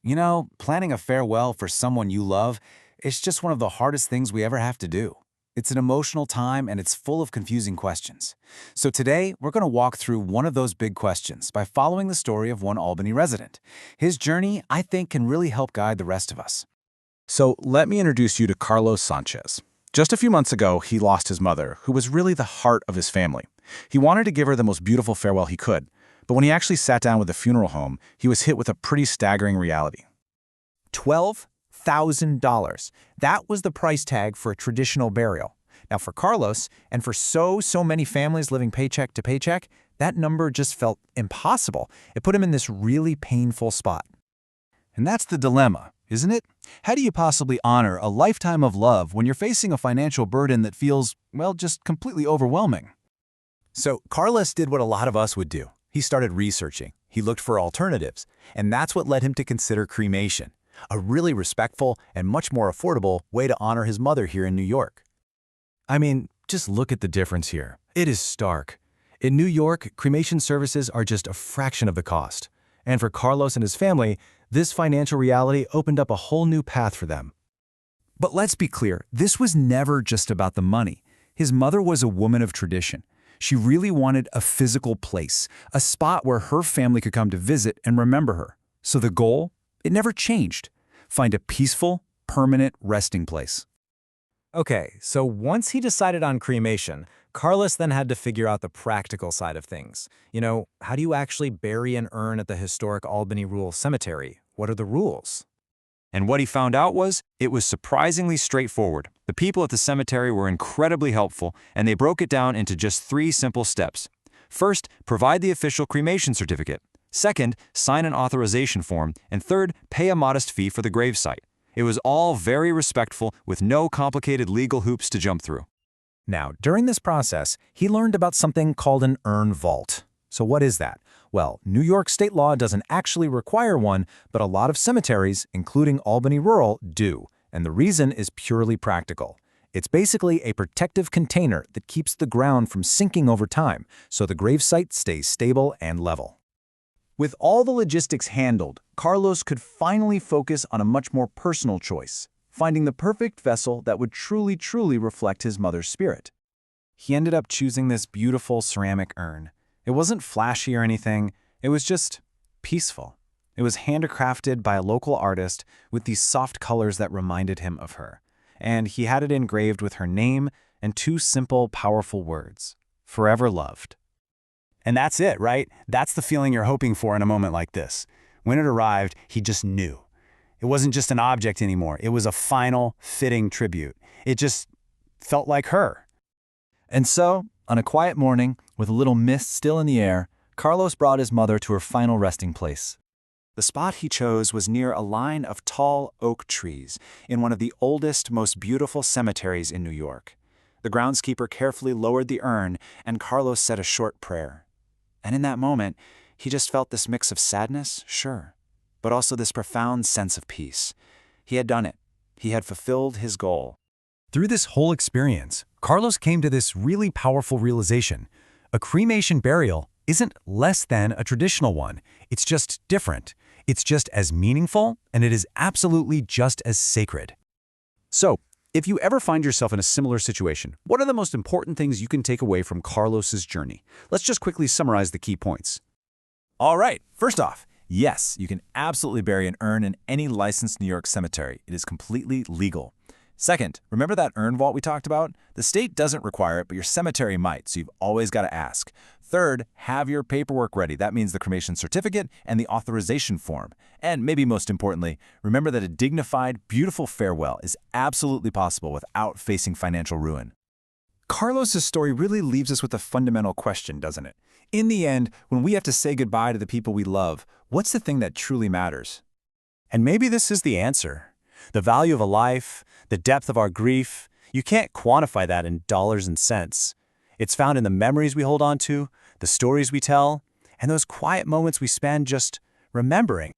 You know, planning a farewell for someone you love is just one of the hardest things we ever have to do. It's an emotional time and it's full of confusing questions. So today, we're going to walk through one of those big questions by following the story of one Albany resident. His journey, I think, can really help guide the rest of us. So let me introduce you to Carlos Sanchez. Just a few months ago, he lost his mother, who was really the heart of his family. He wanted to give her the most beautiful farewell he could, but when he actually sat down with the funeral home, he was hit with a pretty staggering reality. $12,000. That was the price tag for a traditional burial. Now for Carlos, and for so many families living paycheck to paycheck, that number just felt impossible. It put him in this really painful spot. And that's the dilemma, isn't it? How do you possibly honor a lifetime of love when you're facing a financial burden that feels, well, just completely overwhelming? So Carlos did what a lot of us would do. He started researching. He looked for alternatives, and that's what led him to consider cremation, a really respectful and much more affordable way to honor his mother here in New York. I mean, just look at the difference here. It is stark. In New York, cremation services are just a fraction of the cost. And for Carlos and his family, this financial reality opened up a whole new path for them. But let's be clear, this was never just about the money. His mother was a woman of tradition. She really wanted a physical place, a spot where her family could come to visit and remember her. So the goal? It never changed. Find a peaceful, permanent resting place. Okay, so once he decided on cremation, Carlos then had to figure out the practical side of things. You know, how do you actually bury an urn at the historic Albany Rural Cemetery? What are the rules? And what he found out was, it was surprisingly straightforward. The people at the cemetery were incredibly helpful, and they broke it down into just 3 simple steps. First, provide the official cremation certificate. Second, sign an authorization form. And third, pay a modest fee for the gravesite. It was all very respectful, with no complicated legal hoops to jump through. Now, during this process, he learned about something called an urn vault. So what is that? Well, New York state law doesn't actually require one, but a lot of cemeteries, including Albany Rural, do. And the reason is purely practical. It's basically a protective container that keeps the ground from sinking over time, so the gravesite stays stable and level. With all the logistics handled, Carlos could finally focus on a much more personal choice, finding the perfect vessel that would truly reflect his mother's spirit. He ended up choosing this beautiful ceramic urn. It wasn't flashy or anything, it was just peaceful. It was handcrafted by a local artist with these soft colors that reminded him of her. And he had it engraved with her name and 2 simple, powerful words: forever loved. And that's it, right? That's the feeling you're hoping for in a moment like this. When it arrived, he just knew. It wasn't just an object anymore. It was a final, fitting tribute. It just felt like her. And so, on a quiet morning, with a little mist still in the air, Carlos brought his mother to her final resting place. The spot he chose was near a line of tall oak trees in one of the oldest, most beautiful cemeteries in New York. The groundskeeper carefully lowered the urn, and Carlos said a short prayer. And in that moment, he just felt this mix of sadness, sure, but also this profound sense of peace. He had done it. He had fulfilled his goal. Through this whole experience, Carlos came to this really powerful realization. A cremation burial isn't less than a traditional one. It's just different. It's just as meaningful, and it is absolutely just as sacred. So, if you ever find yourself in a similar situation, what are the most important things you can take away from Carlos's journey? Let's just quickly summarize the key points. All right, first off, yes, you can absolutely bury an urn in any licensed New York cemetery. It is completely legal. Second, remember that urn vault we talked about? The state doesn't require it, but your cemetery might, so you've always got to ask. Third, have your paperwork ready. That means the cremation certificate and the authorization form. And maybe most importantly, remember that a dignified, beautiful farewell is absolutely possible without facing financial ruin. Carlos's story really leaves us with a fundamental question, doesn't it? In the end, when we have to say goodbye to the people we love, what's the thing that truly matters? And maybe this is the answer. The value of a life, the depth of our grief, you can't quantify that in dollars and cents. It's found in the memories we hold on to, the stories we tell, and those quiet moments we spend just remembering.